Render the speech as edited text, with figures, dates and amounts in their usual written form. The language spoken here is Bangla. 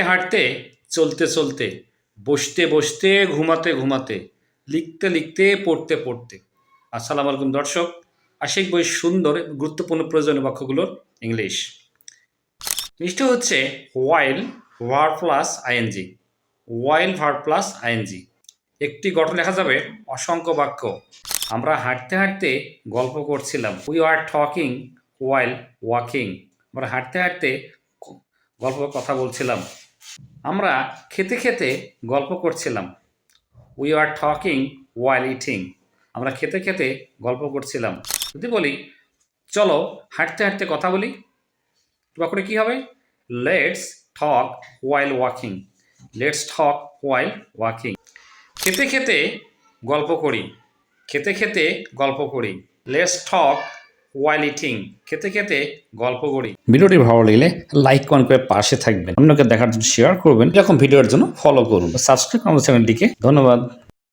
হাঁটতে হাঁটতে, চলতে চলতে, বসতে বসতে, ঘুমাতে ঘুমাতে, লিখতে লিখতে, পড়তে পড়তে। আসসালামু আলাইকুম দর্শক, আশিক বই সুন্দর গুরুত্বপূর্ণ প্রয়োজনীয় বাক্যগুলোর ইংলিশ। জিনিসটা হচ্ছে ওয়াইল ভার্ব প্লাস আইএনজি। ওয়াইল ভার্ব প্লাস আইএনজি। একটি গঠন লেখা যাবে অসংখ্য বাক্য। আমরা হাঁটতে হাঁটতে গল্প করছিলাম। We are talking while walking. আমরা হাঁটতে হাঁটতে কথা বলছিলাম। আমরা খেতে খেতে গল্প করছিলাম। We are talking while eating. আমরা খেতে খেতে গল্প করছিলাম। যদি বলি চলো হাঁটতে হাঁটতে কথা বলি, বাক্যটা কী হবে? Let's talk while walking. Let's talk while walking. খেতে খেতে গল্প করি। খেতে খেতে গল্প করি। Let's talk while eating. খেতে খেতে গল্প করি। ভিডিওটি ভালো লাগলে লাইক কমেন্ট করে পাশে থাকবেন। অন্যকে দেখার জন্য শেয়ার করবেন। এরকম ভিডিওর জন্য ফলো করুন, সাবস্ক্রাইব করুন চ্যানেলটিকে। ধন্যবাদ।